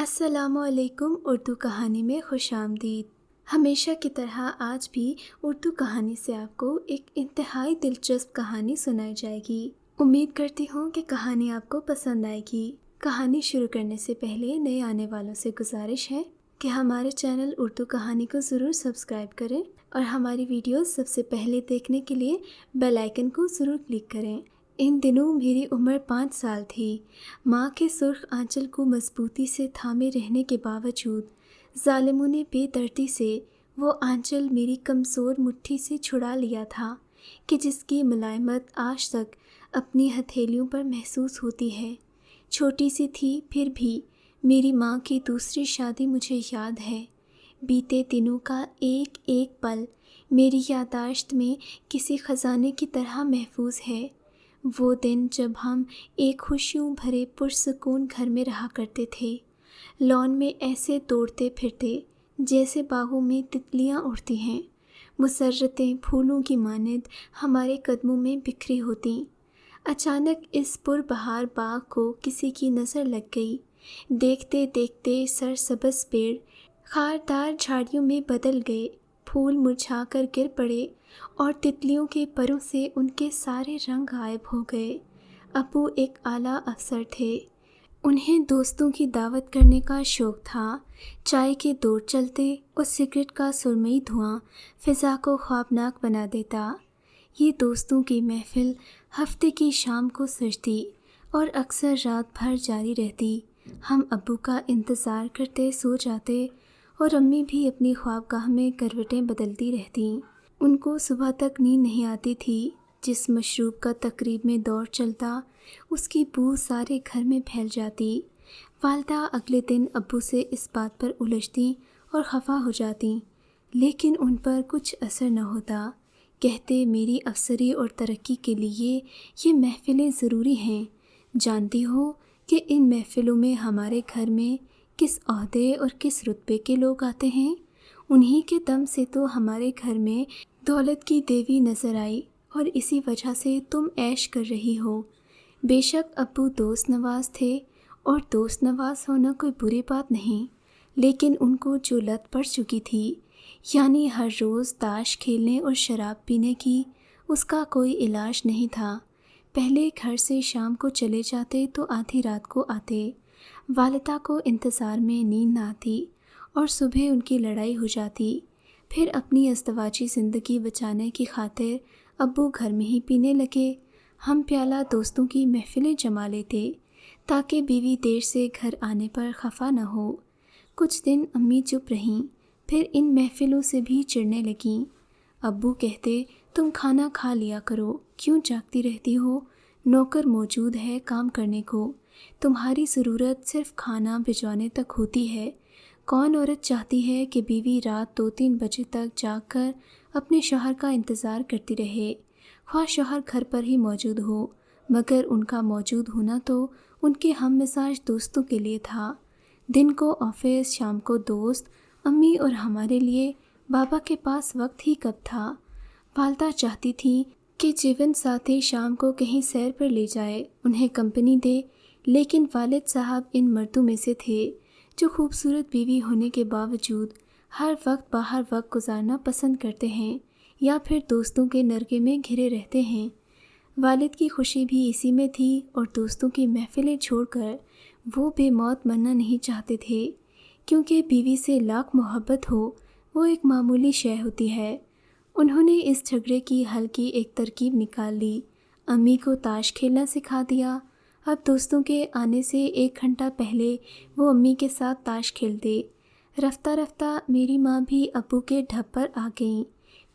السلام علیکم، اردو کہانی میں خوش آمدید۔ ہمیشہ کی طرح آج بھی اردو کہانی سے آپ کو ایک انتہائی دلچسپ کہانی سنائی جائے گی۔ امید کرتی ہوں کہ کہانی آپ کو پسند آئے گی۔ کہانی شروع کرنے سے پہلے نئے آنے والوں سے گزارش ہے کہ ہمارے چینل اردو کہانی کو ضرور سبسکرائب کریں اور ہماری ویڈیوز سب سے پہلے دیکھنے کے لیے بیل آئیکن کو ضرور کلک کریں۔ ان دنوں میری عمر 5 سال تھی۔ ماں کے سرخ آنچل کو مضبوطی سے تھامے رہنے کے باوجود ظالموں نے بے دردی سے وہ آنچل میری کمزور مٹھی سے چھڑا لیا تھا کہ جس کی ملائمت آج تک اپنی ہتھیلیوں پر محسوس ہوتی ہے۔ چھوٹی سی تھی پھر بھی میری ماں کی دوسری شادی مجھے یاد ہے۔ بیتے دنوں کا ایک ایک پل میری یادداشت میں کسی خزانے کی طرح محفوظ ہے۔ وہ دن جب ہم ایک خوشیوں بھرے پرسکون گھر میں رہا کرتے تھے، لان میں ایسے دوڑتے پھرتے جیسے باغوں میں تتلیاں اڑتی ہیں، مسرتیں پھولوں کی مانند ہمارے قدموں میں بکھری ہوتیں۔ اچانک اس پربہار باغ کو کسی کی نظر لگ گئی۔ دیکھتے دیکھتے سرسبز پیڑ خاردار جھاڑیوں میں بدل گئے، پھول مرجھا کر گر پڑے اور تتلیوں کے پروں سے ان کے سارے رنگ غائب ہو گئے۔ ابو ایک اعلیٰ افسر تھے۔ انہیں دوستوں کی دعوت کرنے کا شوق تھا۔ چائے کے دور چلتے اور سگریٹ کا سرمئی دھواں فضا کو خوابناک بنا دیتا۔ یہ دوستوں کی محفل ہفتے کی شام کو سجتی اور اکثر رات بھر جاری رہتی۔ ہم ابو کا انتظار کرتے سو جاتے اور امی بھی اپنی خوابگاہ میں کروٹیں بدلتی رہتیں۔ ان کو صبح تک نیند نہیں آتی تھی۔ جس مشروب کا تقریب میں دور چلتا اس کی بو سارے گھر میں پھیل جاتی۔ والدہ اگلے دن ابو سے اس بات پر الجھتیں اور خفا ہو جاتیں، لیکن ان پر کچھ اثر نہ ہوتا۔ کہتے میری افسری اور ترقی کے لیے یہ محفلیں ضروری ہیں۔ جانتی ہو کہ ان محفلوں میں ہمارے گھر میں کس عہدے اور کس رتبے کے لوگ آتے ہیں؟ انہی کے دم سے تو ہمارے گھر میں دولت کی دیوی نظر آئی اور اسی وجہ سے تم عیش کر رہی ہو۔ بے شک ابو دوست نواز تھے اور دوست نواز ہونا کوئی بری بات نہیں، لیکن ان کو جو لت پڑ چکی تھی، یعنی ہر روز تاش کھیلنے اور شراب پینے کی، اس کا کوئی علاج نہیں تھا۔ پہلے گھر سے شام کو چلے جاتے تو آدھی رات کو آتے۔ والدہ کو انتظار میں نیند نہ آتی اور صبح ان کی لڑائی ہو جاتی۔ پھر اپنی ازدواجی زندگی بچانے کی خاطر ابو گھر میں ہی پینے لگے۔ ہم پیالہ دوستوں کی محفلیں جما لیتے تاکہ بیوی دیر سے گھر آنے پر خفا نہ ہو۔ کچھ دن امی چپ رہیں، پھر ان محفلوں سے بھی چڑھنے لگیں۔ ابو کہتے تم کھانا کھا لیا کرو، کیوں جاگتی رہتی ہو؟ نوکر موجود ہے کام کرنے کو، تمہاری ضرورت صرف کھانا بھجوانے تک ہوتی ہے۔ کون عورت چاہتی ہے کہ بیوی رات 2-3 بجے تک جاگ کر اپنے شوہر کا انتظار کرتی رہے، خواہ شوہر گھر پر ہی موجود ہو؟ مگر ان کا موجود ہونا تو ان کے ہم مزاج دوستوں کے لیے تھا۔ دن کو آفس، شام کو دوست، امی اور ہمارے لیے بابا کے پاس وقت ہی کب تھا؟ والدہ چاہتی تھی کہ جیون ساتھی شام کو کہیں سیر پر لے جائے، انہیں کمپنی دے، لیکن والد صاحب ان مردوں میں سے تھے جو خوبصورت بیوی ہونے کے باوجود ہر وقت باہر وقت گزارنا پسند کرتے ہیں یا پھر دوستوں کے نرگے میں گھرے رہتے ہیں۔ والد کی خوشی بھی اسی میں تھی اور دوستوں کی محفلیں چھوڑ کر وہ بے موت مرنا نہیں چاہتے تھے، کیونکہ بیوی سے لاکھ محبت ہو وہ ایک معمولی شے ہوتی ہے۔ انہوں نے اس جھگڑے کی حل کی ایک ترکیب نکال لی۔ امی کو تاش کھیلنا سکھا دیا۔ اب دوستوں کے آنے سے 1 گھنٹہ پہلے وہ امی کے ساتھ تاش کھیلتے۔ رفتہ رفتہ میری ماں بھی ابو کے ڈھب پر آ گئیں۔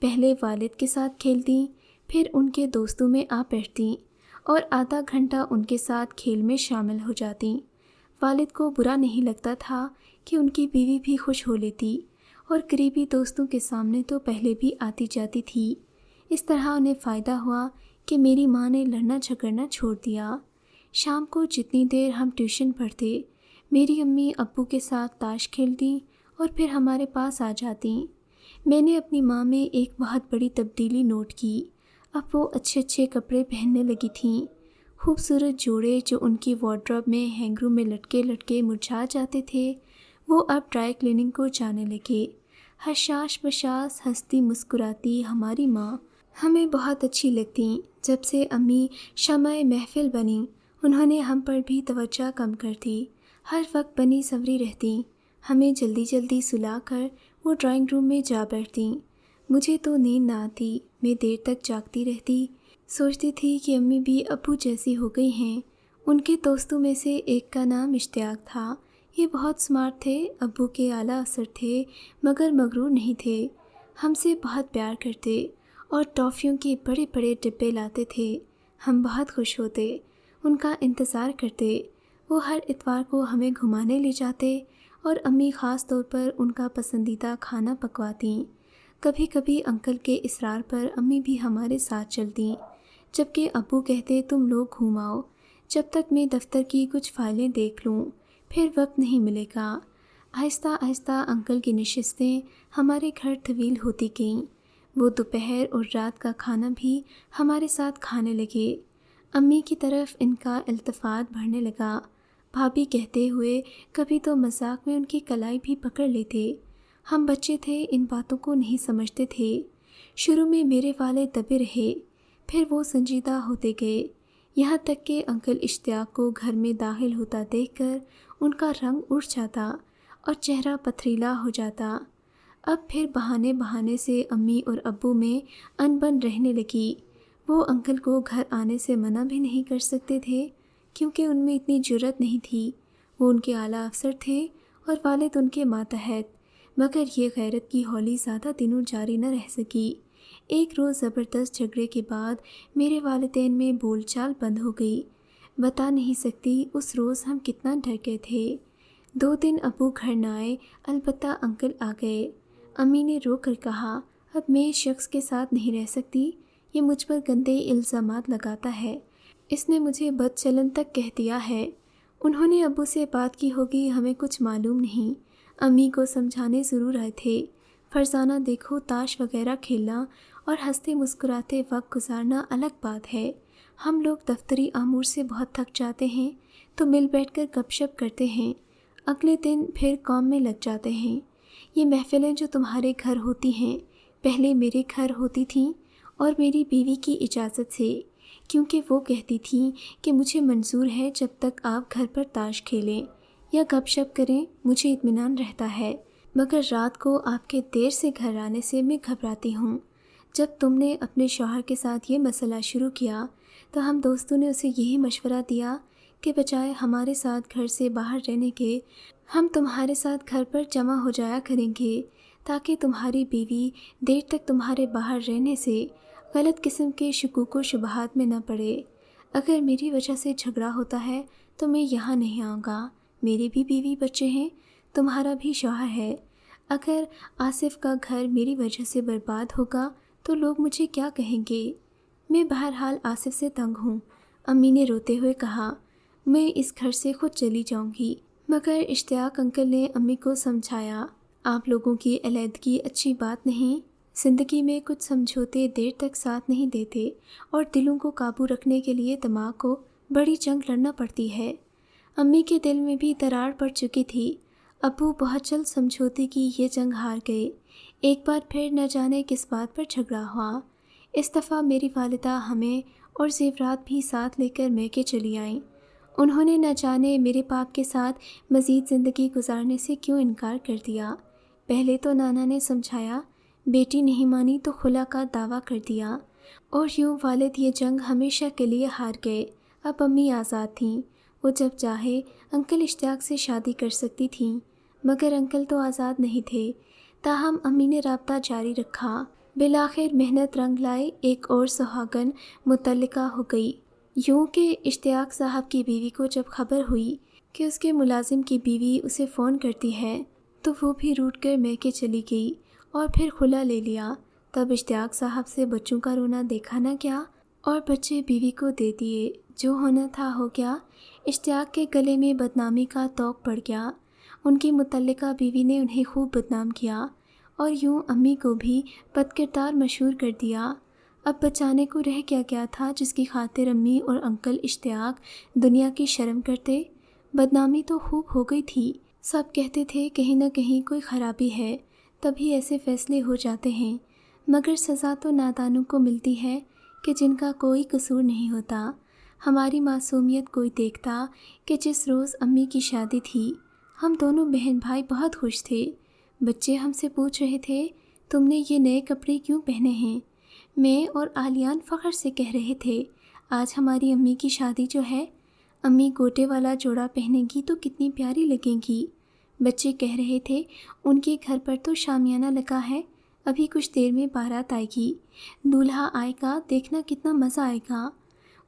پہلے والد کے ساتھ کھیلتیں، پھر ان کے دوستوں میں آ بیٹھتیں اور آدھا گھنٹہ ان کے ساتھ کھیل میں شامل ہو جاتیں۔ والد کو برا نہیں لگتا تھا کہ ان کی بیوی بھی خوش ہو لیتی اور قریبی دوستوں کے سامنے تو پہلے بھی آتی جاتی تھی۔ اس طرح انہیں فائدہ ہوا کہ میری ماں نے لڑنا جھگڑنا چھوڑ دیا۔ شام کو جتنی دیر ہم ٹیوشن پڑھتے، میری امی ابو کے ساتھ تاش کھیلتیں اور پھر ہمارے پاس آ جاتیں۔ میں نے اپنی ماں میں ایک بہت بڑی تبدیلی نوٹ کی۔ اب وہ اچھے اچھے کپڑے پہننے لگی تھیں۔ خوبصورت جوڑے جو ان کی وارڈروب میں ہینگروں میں لٹکے لٹکے مرجھا جاتے تھے، وہ اب ڈرائی کلیننگ کو جانے لگے۔ حشاش بشاش ہنستی مسکراتی ہماری ماں ہمیں بہت اچھی لگتیں۔ جب سے امی شمع محفل بنیں، انہوں نے ہم پر بھی توجہ کم کر دی۔ ہر وقت بنی سنوری رہتیں، ہمیں جلدی جلدی سلا کر وہ ڈرائنگ روم میں جا بیٹھتیں۔ مجھے تو نیند نہ آتی، میں دیر تک جاگتی رہتی، سوچتی تھی کہ امی بھی ابو جیسی ہو گئی ہیں۔ ان کے دوستوں میں سے ایک کا نام اشتیاق تھا۔ یہ بہت سمارٹ تھے، ابو کے اعلیٰ افسر تھے، مگر مغرور نہیں تھے۔ ہم سے بہت پیار کرتے اور ٹافیوں کے بڑے بڑے ڈبے لاتے تھے۔ ہم بہت خوش ہوتے، ان کا انتظار کرتے۔ وہ ہر اتوار کو ہمیں گھمانے لے جاتے اور امی خاص طور پر ان کا پسندیدہ کھانا پکواتیں۔ کبھی کبھی انکل کے اصرار پر امی بھی ہمارے ساتھ چلتیں، جبکہ ابو کہتے تم لوگ گھوماؤ، جب تک میں دفتر کی کچھ فائلیں دیکھ لوں، پھر وقت نہیں ملے گا۔ آہستہ آہستہ انکل کی نشستیں ہمارے گھر طویل ہوتی گئیں۔ وہ دوپہر اور رات کا کھانا بھی ہمارے ساتھ کھانے لگے۔ امی کی طرف ان کا التفات بڑھنے لگا۔ بھابھی کہتے ہوئے کبھی تو مذاق میں ان کی کلائی بھی پکڑ لیتے۔ ہم بچے تھے، ان باتوں کو نہیں سمجھتے تھے۔ شروع میں میرے والد دبے رہے، پھر وہ سنجیدہ ہوتے گئے، یہاں تک کہ انکل اشتیاق کو گھر میں داخل ہوتا دیکھ کر ان کا رنگ اڑ جاتا اور چہرہ پتھریلا ہو جاتا۔ اب پھر بہانے بہانے سے امی اور ابو میں انبن رہنے لگی۔ وہ انکل کو گھر آنے سے منع بھی نہیں کر سکتے تھے، کیونکہ ان میں اتنی جرأت نہیں تھی۔ وہ ان کے اعلیٰ افسر تھے اور والد ان کے ماتحت، مگر یہ غیرت کی ہولی زیادہ دنوں جاری نہ رہ سکی۔ ایک روز زبردست جھگڑے کے بعد میرے والدین میں بول چال بند ہو گئی۔ بتا نہیں سکتی اس روز ہم کتنا ڈر گئے تھے۔ 2 دن ابو گھر نہ آئے، البتہ انکل آ گئے۔ امی نے رو کر کہا، اب میں اس شخص کے ساتھ نہیں رہ سکتی، یہ مجھ پر گندے الزامات لگاتا ہے، اس نے مجھے بد چلن تک کہہ دیا ہے۔ انہوں نے ابو سے بات کی ہوگی، ہمیں کچھ معلوم نہیں۔ امی کو سمجھانے ضرور آئے تھے۔ فرزانہ دیکھو، تاش وغیرہ کھیلنا اور ہنستے مسکراتے وقت گزارنا الگ بات ہے۔ ہم لوگ دفتری امور سے بہت تھک جاتے ہیں تو مل بیٹھ کر گپ شپ کرتے ہیں، اگلے دن پھر کام میں لگ جاتے ہیں۔ یہ محفلیں جو تمہارے گھر ہوتی ہیں، پہلے میرے گھر ہوتی تھیں، اور میری بیوی کی اجازت سے، کیونکہ وہ کہتی تھیں کہ مجھے منظور ہے جب تک آپ گھر پر تاش کھیلیں یا گپ شپ کریں، مجھے اطمینان رہتا ہے، مگر رات کو آپ کے دیر سے گھر آنے سے میں گھبراتی ہوں۔ جب تم نے اپنے شوہر کے ساتھ یہ مسئلہ شروع کیا تو ہم دوستوں نے اسے یہی مشورہ دیا کہ بجائے ہمارے ساتھ گھر سے باہر رہنے کے، ہم تمہارے ساتھ گھر پر جمع ہو جایا کریں گے، تاکہ تمہاری بیوی دیر تک تمہارے باہر رہنے سے غلط قسم کے شکوک و شبہات میں نہ پڑے۔ اگر میری وجہ سے جھگڑا ہوتا ہے تو میں یہاں نہیں آؤں گا، میری بھی بیوی بچے ہیں، تمہارا بھی شوہر ہے۔ اگر آصف کا گھر میری وجہ سے برباد ہوگا تو لوگ مجھے کیا کہیں گے؟ میں بہرحال آصف سے تنگ ہوں، امی نے روتے ہوئے کہا۔ میں اس گھر سے خود چلی جاؤں گی۔ مگر اشتیاق انکل نے امی کو سمجھایا، آپ لوگوں کی علیحدگی اچھی بات نہیں، زندگی میں کچھ سمجھوتے دیر تک ساتھ نہیں دیتے اور دلوں کو قابو رکھنے کے لیے دماغ کو بڑی جنگ لڑنا پڑتی ہے۔ امی کے دل میں بھی دراڑ پڑ چکی تھی۔ ابو بہت جلد سمجھوتے کی یہ جنگ ہار گئے۔ ایک بار پھر نہ جانے کس بات پر جھگڑا ہوا۔ اس دفعہ میری والدہ ہمیں اور زیورات بھی ساتھ لے کر میکے چلی آئیں۔ انہوں نے نہ جانے میرے باپ کے ساتھ مزید زندگی گزارنے سے کیوں انکار کر دیا۔ پہلے تو نانا نے سمجھایا، بیٹی نہیں مانی تو خلا کا دعویٰ کر دیا، اور یوں والد یہ جنگ ہمیشہ کے لیے ہار گئے۔ اب امی آزاد تھیں، وہ جب چاہے انکل اشتیاق سے شادی کر سکتی تھیں، مگر انکل تو آزاد نہیں تھے۔ تاہم امی نے رابطہ جاری رکھا۔ بالآخر محنت رنگ لائے، ایک اور سہاگن متعلقہ ہو گئی۔ یوں کہ اشتیاق صاحب کی بیوی کو جب خبر ہوئی کہ اس کے ملازم کی بیوی اسے فون کرتی ہے تو وہ بھی روٹھ کر میکے چلی گئی اور پھر خلا لے لیا۔ تب اشتیاق صاحب سے بچوں کا رونا دیکھا نہ گیا اور بچے بیوی کو دے دیے۔ جو ہونا تھا ہو گیا۔ اشتیاق کے گلے میں بدنامی کا طوق پڑ گیا۔ ان کی متعلقہ بیوی نے انہیں خوب بدنام کیا اور یوں امی کو بھی بد کردار مشہور کر دیا۔ اب بچانے کو رہ گیا تھا جس کی خاطر امی اور انکل اشتیاق دنیا کی شرم کرتے؟ بدنامی تو خوب ہو گئی تھی، سب کہتے تھے کہیں نہ کہیں کوئی خرابی ہے، تبھی ایسے فیصلے ہو جاتے ہیں، مگر سزا تو نادانوں کو ملتی ہے کہ جن کا کوئی قصور نہیں ہوتا۔ ہماری معصومیت کوئی دیکھتا کہ جس روز امی کی شادی تھی ہم دونوں بہن بھائی بہت خوش تھے۔ بچے ہم سے پوچھ رہے تھے تم نے یہ نئے کپڑے کیوں پہنے ہیں؟ میں اور آلیان فخر سے کہہ رہے تھے آج ہماری امی کی شادی جو ہے، امی گوٹے والا جوڑا پہنے گی تو کتنی پیاری لگے گی۔ بچے کہہ رہے تھے ان کے گھر پر تو شامیانہ لگا ہے، ابھی کچھ دیر میں بارات آئے گی، دولہا آئے گا، دیکھنا کتنا مزہ آئے گا۔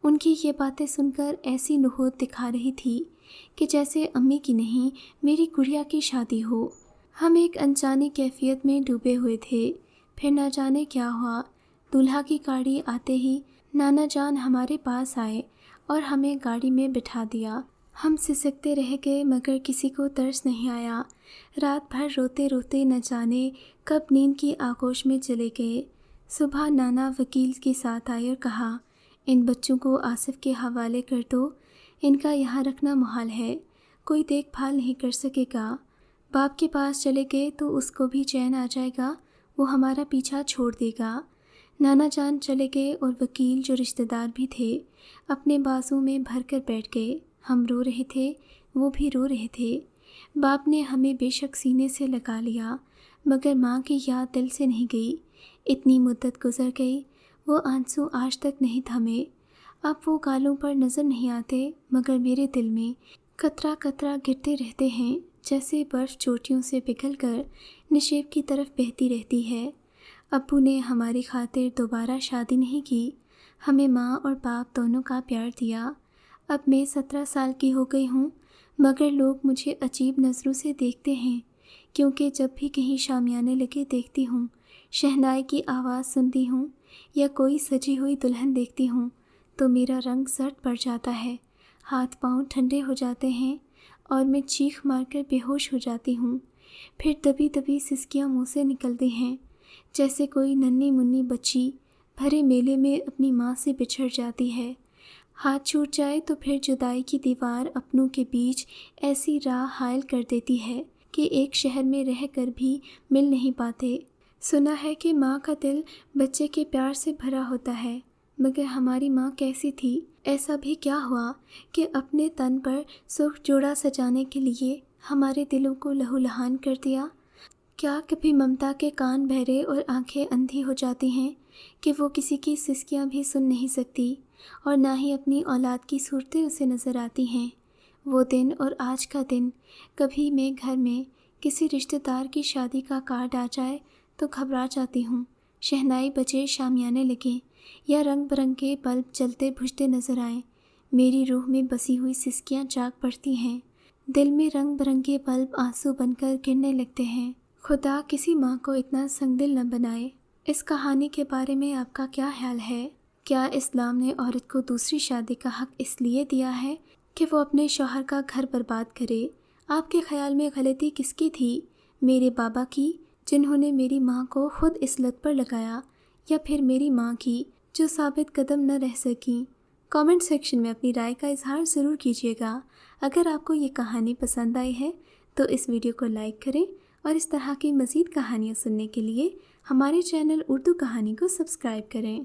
ان کی یہ باتیں سن کر ایسی نحوست دکھا رہی تھی کہ جیسے امی کی نہیں میری گڑیا کی شادی ہو۔ ہم ایک انجانی کیفیت میں ڈوبے ہوئے تھے، پھر نہ جانے کیا ہوا، دولہا کی گاڑی آتے ہی نانا جان ہمارے پاس آئے اور ہمیں گاڑی میں بٹھا دیا۔ ہم سسکتے رہ گئے مگر کسی کو ترس نہیں آیا، رات بھر روتے روتے نہ جانے کب نیند کی آغوش میں چلے گئے۔ صبح نانا وکیل کے ساتھ آئے اور کہا ان بچوں کو آصف کے حوالے کر دو، ان کا یہاں رکھنا محال ہے، کوئی دیکھ بھال نہیں کر سکے گا۔ باپ کے پاس چلے گئے تو اس کو بھی چین آ جائے گا، وہ ہمارا پیچھا چھوڑ دے گا۔ نانا جان چلے گئے اور وکیل جو رشتہ دار بھی تھے اپنے بازو میں بھر کر بیٹھ گئے۔ ہم رو رہے تھے، وہ بھی رو رہے تھے۔ باپ نے ہمیں بے شک سینے سے لگا لیا مگر ماں کی یاد دل سے نہیں گئی۔ اتنی مدت گزر گئی، وہ آنسو آج تک نہیں تھمے۔ اب وہ گالوں پر نظر نہیں آتے مگر میرے دل میں قطرہ قطرہ گرتے رہتے ہیں، جیسے برف چوٹیوں سے پگھل کر نشیب کی طرف بہتی رہتی ہے۔ ابو نے ہماری خاطر دوبارہ شادی نہیں کی، ہمیں ماں اور باپ دونوں کا پیار دیا۔ اب میں 17 سال کی ہو گئی ہوں مگر لوگ مجھے عجیب نظروں سے دیکھتے ہیں، کیونکہ جب بھی کہیں شامیانے لگے دیکھتی ہوں، شہنائی کی آواز سنتی ہوں یا کوئی سجی ہوئی دلہن دیکھتی ہوں تو میرا رنگ سرد پڑ جاتا ہے، ہاتھ پاؤں ٹھنڈے ہو جاتے ہیں اور میں چیخ مار کر بے ہوش ہو جاتی ہوں۔ پھر دبی دبی سسکیاں منہ سے نکلتی ہیں، جیسے کوئی ننھی منھی بچی بھرے میلے میں اپنی ماں سے بچھڑ جاتی ہے۔ ہاتھ چھوٹ جائے تو پھر جدائی کی دیوار اپنوں کے بیچ ایسی راہ حائل کر دیتی ہے کہ ایک شہر میں رہ کر بھی مل نہیں پاتے۔ سنا ہے کہ ماں کا دل بچے کے پیار سے بھرا ہوتا ہے، مگر ہماری ماں کیسی تھی؟ ایسا بھی کیا ہوا کہ اپنے تن پر سرخ جوڑا سجانے کے لیے ہمارے دلوں کو لہو لہان کر دیا؟ کیا کبھی ممتا کے کان بہرے اور آنکھیں اندھی ہو جاتی ہیں کہ وہ کسی کی سسکیاں بھی سن نہیں سکتی اور نہ ہی اپنی اولاد کی صورتیں اسے نظر آتی ہیں؟ وہ دن اور آج کا دن، کبھی میں گھر میں کسی رشتہ دار کی شادی کا کارڈ آ جائے تو گھبرا جاتی ہوں، شہنائی بجے، شامیانے لگیں یا رنگ برنگے بلب جلتے بجھتے نظر آئیں، میری روح میں بسی ہوئی سسکیاں جاگ پڑتی ہیں، دل میں رنگ برنگے بلب آنسو بن کر گرنے لگتے ہیں۔ خدا کسی ماں کو اتنا سنگ دل نہ بنائے۔ اس کہانی کے بارے میں آپ کا کیا خیال ہے؟ کیا اسلام نے عورت کو دوسری شادی کا حق اس لیے دیا ہے کہ وہ اپنے شوہر کا گھر برباد کرے؟ آپ کے خیال میں غلطی کس کی تھی، میرے بابا کی جنہوں نے میری ماں کو خود اس لت پر لگایا، یا پھر میری ماں کی جو ثابت قدم نہ رہ سکیں؟ کامنٹ سیکشن میں اپنی رائے کا اظہار ضرور کیجیے گا۔ اگر آپ کو یہ کہانی پسند آئی ہے تو اس ویڈیو کو لائک کریں اور اس طرح کی مزید کہانیاں سننے کے لیے ہمارے چینل اردو کہانی کو سبسکرائب کریں۔